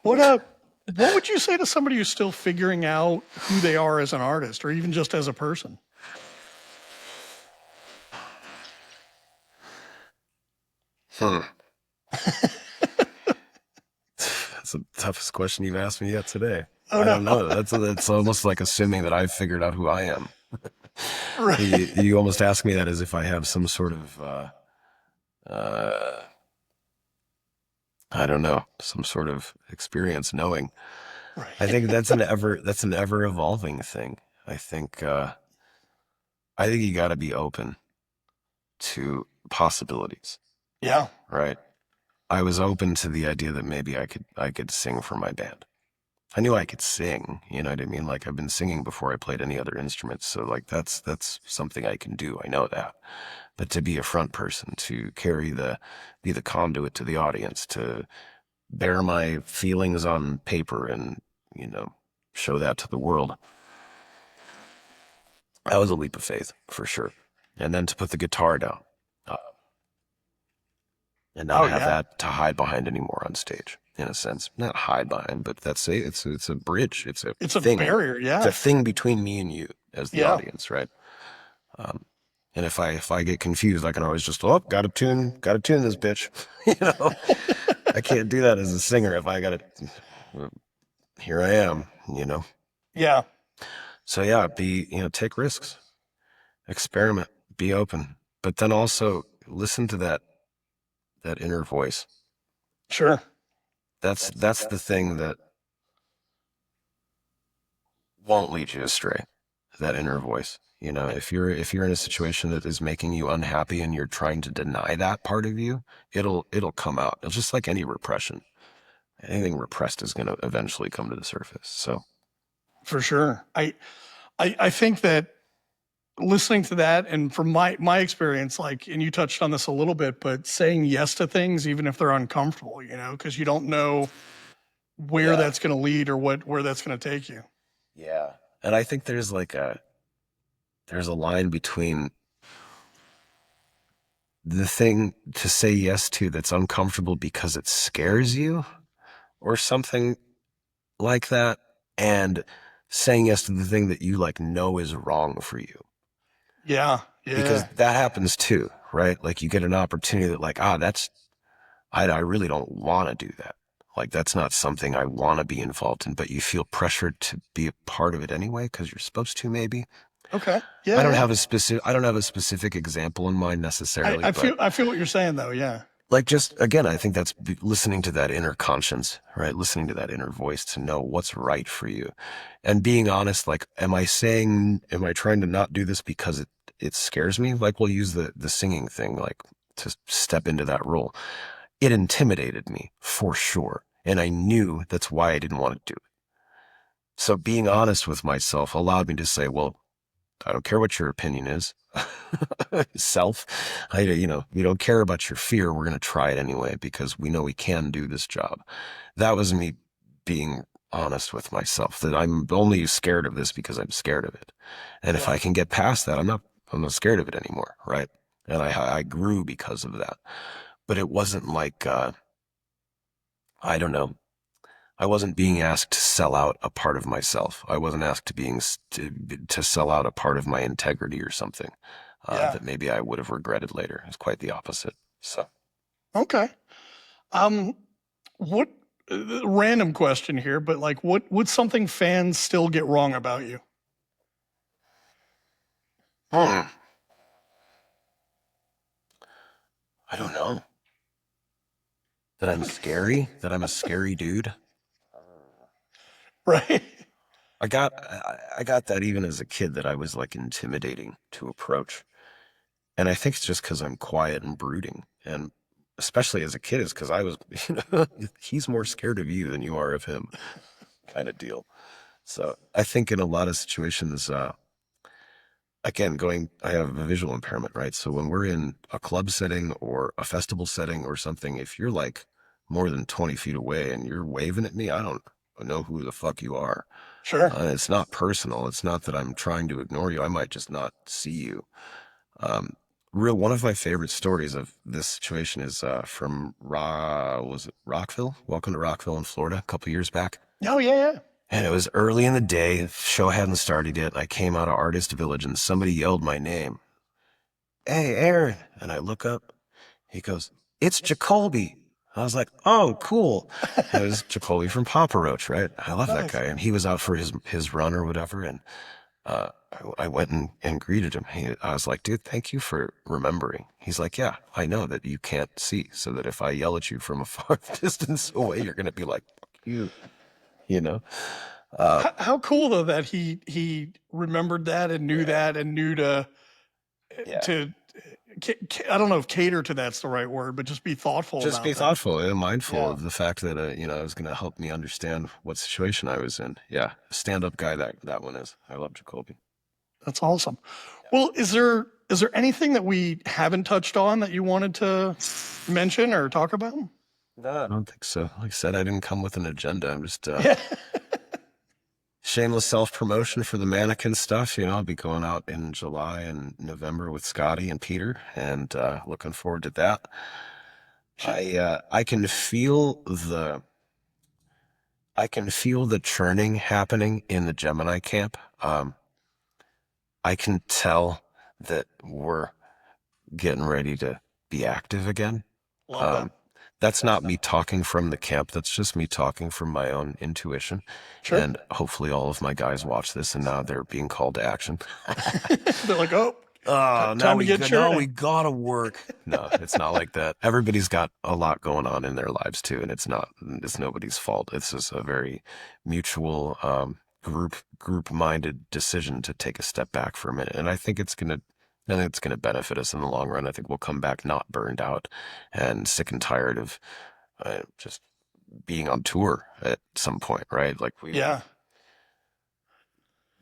What would you say to somebody who's still figuring out who they are as an artist or even just as a person?
Hmm. That's the toughest question you've asked me yet today.
Oh
I
no.
don't know. That's almost like assuming that I've figured out who I am. You,
Right.
you almost ask me that as if I have some sort of, uh, I don't know, some sort of experience knowing. I
Right.
think that's an ever evolving thing. I think, I think you got to be open to possibilities,
Yeah.
right? I was open to the idea that maybe I could sing for my band. I knew I could sing, you know what I mean? Like I've been singing before I played any other instruments, so like that's something I can do. I know that. But to be a front person, to be the conduit to the audience, to bear my feelings on paper and, you know, show that to the world, that was a leap of faith for sure. And then to put the guitar down, uh, and not
Oh
have
yeah.
that to hide behind anymore on stage, in a sense. Not hide behind, but it's a bridge. It's a
It's a
thing.
barrier.
It's a
Yeah.
thing between me and you as the
Yeah.
audience, right? Um, and if I get confused, I can always just got to tune this bitch. You know, I can't do that as a singer. If I got to, here I am. You know,
Yeah.
so yeah, take risks, experiment, be open, but then also listen to that inner voice.
Sure.
That's the thing that won't lead you astray. That inner voice. You know, if you're in a situation that is making you unhappy and you're trying to deny that part of you, it'll come out. It's just like any repression. Anything repressed is going to eventually come to the surface. So
For sure. I think that listening to that and from my experience, like, and you touched on this a little bit, but saying yes to things even if they're uncomfortable, you know, because you don't know where
yeah,
that's going to lead or where that's going to take you.
yeah. And I think there's a line between the thing to say yes to that's uncomfortable because it scares you or something like that, and saying yes to the thing that you like know is wrong for you.
Yeah.
Because
Yeah.
that happens too, right? Like you get an opportunity that like, I really don't want to do that. Like that's not something I want to be involved in, but you feel pressured to be a part of it anyway because you're supposed to maybe.
Okay. Yeah. Yeah.
I don't have a specific example in mind necessarily, but
I feel what you're saying though. Yeah.
like just again, I think that's listening to that inner conscience, right? Listening to that inner voice to know what's right for you and being honest. Like, am I trying to not do this because it scares me? Like we'll use the singing thing, like to step into that role. It intimidated me for sure. And I knew that's why I didn't want to do it. So being honest with myself allowed me to say, well, I don't care what your opinion is. Self, we don't care about your fear. We're going to try it anyway because we know we can do this job. That was me being honest with myself that I'm only scared of this because I'm scared of it. And if
Yeah.
I can get past that, I'm not scared of it anymore. Right. And I grew because of that, but it wasn't like, I don't know. I wasn't being asked to sell out a part of myself. I wasn't asked to sell out a part of my integrity or something
Yeah.
that maybe I would have regretted later. It's quite the opposite. So,
Okay. Um, what random question here, but like, what would something fans still get wrong about you?
hmm, I don't know. That I'm scary. That I'm a scary dude.
Right.
I got that even as a kid that I was like intimidating to approach. And I think it's just because I'm quiet and brooding. And especially as a kid, is because I was, he's more scared of you than you are of him kind of deal. So I think in a lot of situations, again, I have a visual impairment, right? So when we're in a club setting or a festival setting or something, if you're like more than 20 feet away and you're waving at me, I don't know who the fuck you are.
Sure.
It's not personal. It's not that I'm trying to ignore you. I might just not see you. Um, one of my favorite stories of this situation is from was it Rockville? Welcome to Rockville in Florida a couple years back.
Oh yeah, yeah.
And it was early in the day. The show hadn't started yet. I came out of Artist Village and somebody yelled my name. Hey, Aaron. And I look up. He goes, it's Jacoby. I was like, oh, cool. And it was Jacoby from Papa Roach, right? I love that
Nice.
guy. And he was out for his run or whatever. And I went and greeted him. I was like, dude, thank you for remembering. He's like, yeah, I know that you can't see, so that if I yell at you from a far distance away, you're going to be like, fuck you, you know?
How cool though that he remembered that and knew
Yeah.
that and knew to
Yeah.
to I don't know if cater to that's the right word, but just be thoughtful
Just
about
be
that.
thoughtful and mindful
Yeah,
of the fact that, it was going to help me understand what situation I was in. Yeah. Stand up guy that one is. I love Jacoby.
that's awesome. Well, is there anything that we haven't touched on that you wanted to mention or talk about?
No, I don't think so. Like I said, I didn't come with an agenda. I'm just
Yeah.
shameless self-promotion for the Mannequin stuff. I'll be going out in July and November with Scotty and Peter, and looking forward to that. I can feel the churning happening in the Gemini camp. I can tell that we're getting ready to be active again.
Love that.
Um, that's not me talking from the camp. That's just me talking from my own intuition.
Sure.
And hopefully all of my guys watch this and now they're being called to action.
They're like, oh,
Oh,
time to get
now we
churning.
gotta work. No, it's not like that. Everybody's got a lot going on in their lives too, and it's nobody's fault. It's just a very mutual, group minded decision to take a step back for a minute. And I think it's gonna benefit us in the long run. I think we'll come back not burned out and sick and tired of just being on tour at some point, right? Like
Yeah.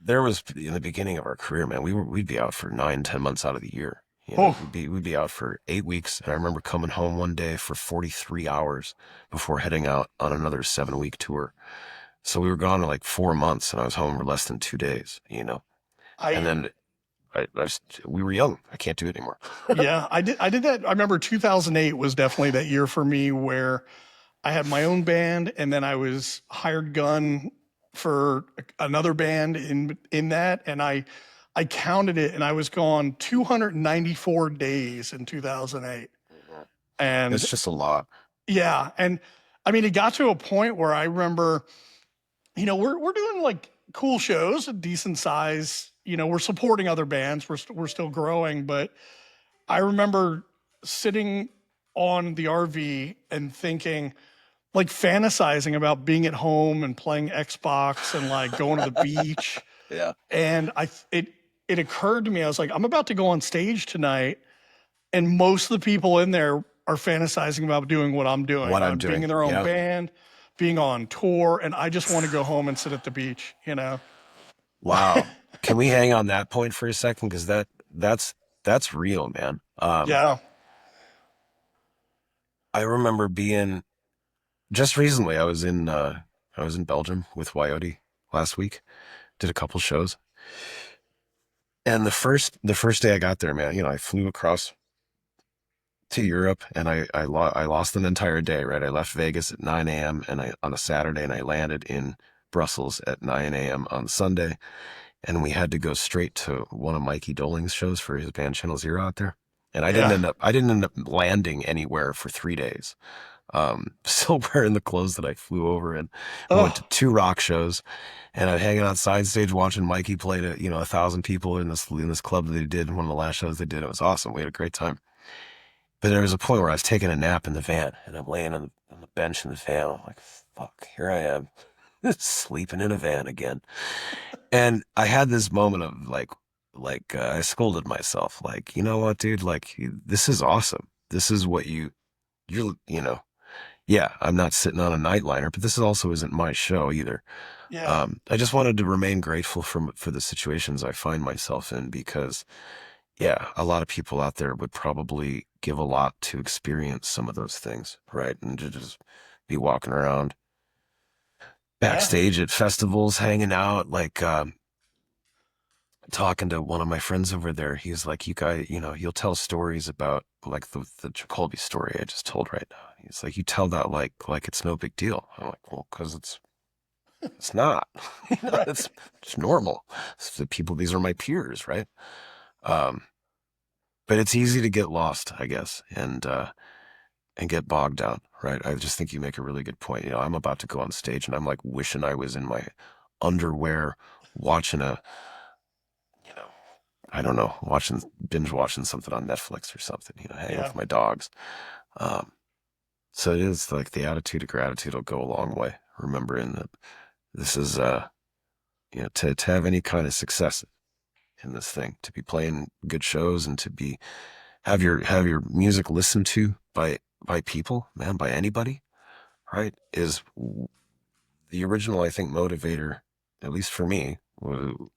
there was in the beginning of our career, man, we'd be out for 9, 10 months out of the year.
Oh,
We'd be out for 8 weeks. And I remember coming home one day for 43 hours before heading out on another 7 week tour. So we were gone like 4 months and I was home for less than 2 days. And
I
then we were young. I can't do it anymore.
yeah, I did that. I remember 2008 was definitely that year for me where I had my own band and then I was hired gun for another band in that and I counted it and I was gone 294 days in 2008. And
It's just a lot.
yeah, and I mean it got to a point where I remember we're doing like cool shows, a decent size, we're supporting other bands, we're still growing, but I remember sitting on the RV and thinking, like fantasizing about being at home and playing Xbox and like going to the beach.
Yeah.
And it occurred to me, I was like, I'm about to go on stage tonight, and most of the people in there are fantasizing about doing what I'm doing,
What I'm
being
doing.
in their own
Yeah.
band, being on tour, and I just want to go home and sit at the beach.
Wow. Can we hang on that point for a second? Because that's real, man.
Yeah.
I remember being just recently. I was in Belgium with YOD last week. Did a couple shows, and the first day I got there, man, I flew across to Europe, and I lost an entire day, right? I left Vegas at 9 a.m. and on a Saturday, and I landed in Brussels at 9 a.m. on Sunday, and we had to go straight to one of Mikey Doling's shows for his band Channel Zero out there. And
Yeah.
I didn't end up landing anywhere for 3 days. Still wearing the clothes that I flew over in. We went to
Oh,
2 rock shows, and I'm hanging on side stage watching Mikey play to 1,000 people in this club that they did, one of the last shows they did. It was awesome. We had a great time. But there was a point where I was taking a nap in the van, and I'm laying on the bench in the van. I'm like, fuck, here I am, sleeping in a van again. And I had this moment of I scolded myself, like, you know what, dude, like, this is awesome. This is what you're. Yeah, I'm not sitting on a nightliner, but this also isn't my show either.
yeah.
I just wanted to remain grateful for the situations I find myself in, because yeah, a lot of people out there would probably give a lot to experience some of those things, right? And to just be walking around
Yeah.
backstage at festivals, hanging out, like talking to one of my friends over there. He's like, you guys, you'll tell stories about like the Jacoby story I just told right now. He's like, you tell that like it's no big deal. I'm like, well, because it's not.
Right.
It's normal. It's the people, these are my peers, right? Um, but it's easy to get lost, I guess, and get bogged down, right? I just think you make a really good point. I'm about to go on stage, and I'm like wishing I was in my underwear watching you know, I don't know, binge watching something on Netflix or something, hanging
Yeah.
with my dogs. Um, so it is like the attitude of gratitude will go a long way. Remembering that this is, to have any kind of success in this thing, to be playing good shows and to have your music listened to by people, man, by anybody, right, is the original, I think, motivator, at least for me, to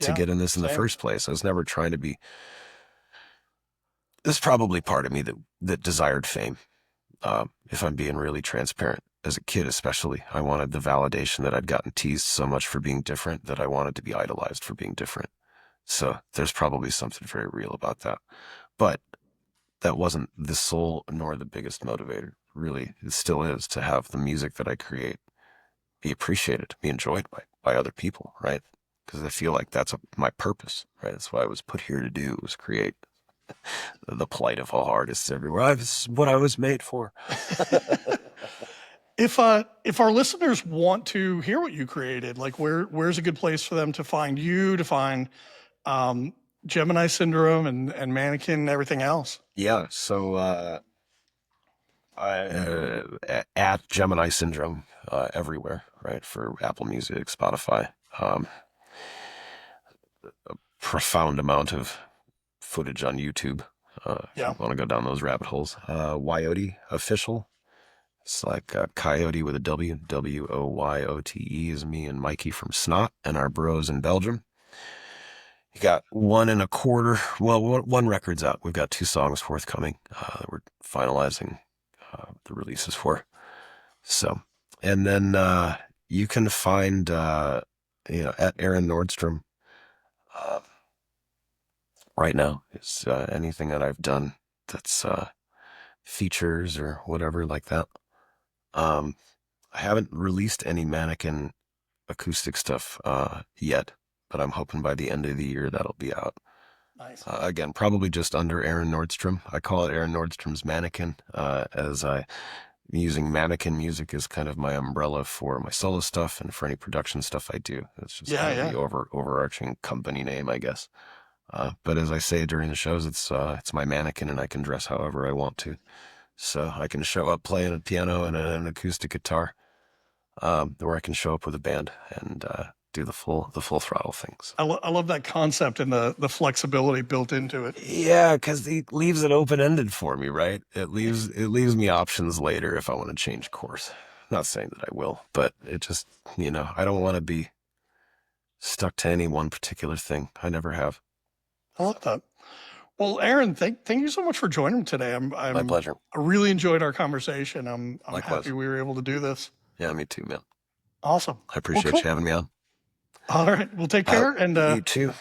Yeah.
get in this in the
Same.
first place. I was never trying to be. There's probably part of me that desired fame. If I'm being really transparent, as a kid especially, I wanted the validation that I'd gotten teased so much for being different that I wanted to be idolized for being different. So there's probably something very real about that. But that wasn't the sole nor the biggest motivator. Really, it still is to have the music that I create be appreciated, be enjoyed by other people, right? Because I feel like that's my purpose, right? That's what I was put here to do, was create the plight of all artists everywhere. That's what I was made for.
If our listeners want to hear what you created, like where's a good place for them to find you, to find um, Gemini Syndrome and Mannequin and everything else?
Yeah, so at Gemini Syndrome everywhere, right? For Apple Music, Spotify. Profound amount of footage on YouTube. If
Yeah.
you want to go down those rabbit holes. YOD Official. It's like Coyote with a W. WOYOTE is me and Mikey from Snot and our bros in Belgium. You got 1.25. Well, one record's out. We've got 2 songs forthcoming that we're finalizing the releases for. So, and then you can find, at Aaron Nordstrom uh, right now is anything that I've done that's features or whatever like that. Um, I haven't released any Mannequin acoustic stuff yet, but I'm hoping by the end of the year that'll be out.
Nice.
Again, probably just under Aaron Nordstrom. I call it Aaron Nordstrom's Mannequin, as I using Mannequin music as kind of my umbrella for my solo stuff and for any production stuff I do. It's just
Yeah.
kind of
Yeah.
the overarching company name, I guess. But as I say during the shows, it's my mannequin, and I can dress however I want to. So I can show up playing a piano and an acoustic guitar, or I can show up with a band and do the full throttle things.
I love that concept and the flexibility built into it.
Yeah, because it leaves it open ended for me, right? It leaves me options later if I want to change course. Not saying that I will, but it just I don't want to be stuck to any one particular thing. I never have.
I love that. Well, Aaron, thank you so much for joining me today.
My pleasure.
I really enjoyed our conversation. I'm happy
Likewise.
we were able to do this.
Yeah, me too, man.
Awesome.
I
Well,
appreciate
cool.
you having me on.
All right. Well, take care, and
You too.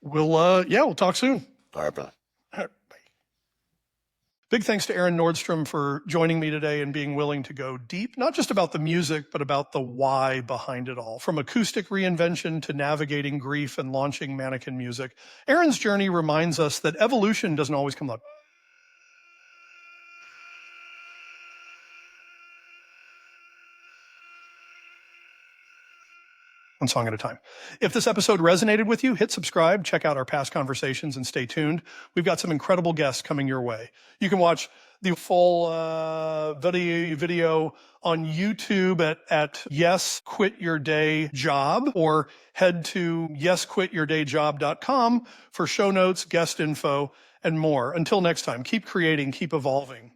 we'll talk soon.
All right, brother.
All right. Big thanks to Aaron Nordstrom for joining me today and being willing to go deep, not just about the music, but about the why behind it all. From acoustic reinvention to navigating grief and launching Mannequin music, Aaron's journey reminds us that evolution doesn't always come up. One song at a time. If this episode resonated with you, hit subscribe, check out our past conversations, and stay tuned. We've got some incredible guests coming your way. You can watch the full video on YouTube at Yes Quit Your Day Job, or head to yesquityourdayjob.com for show notes, guest info, and more. Until next time, keep creating, keep evolving.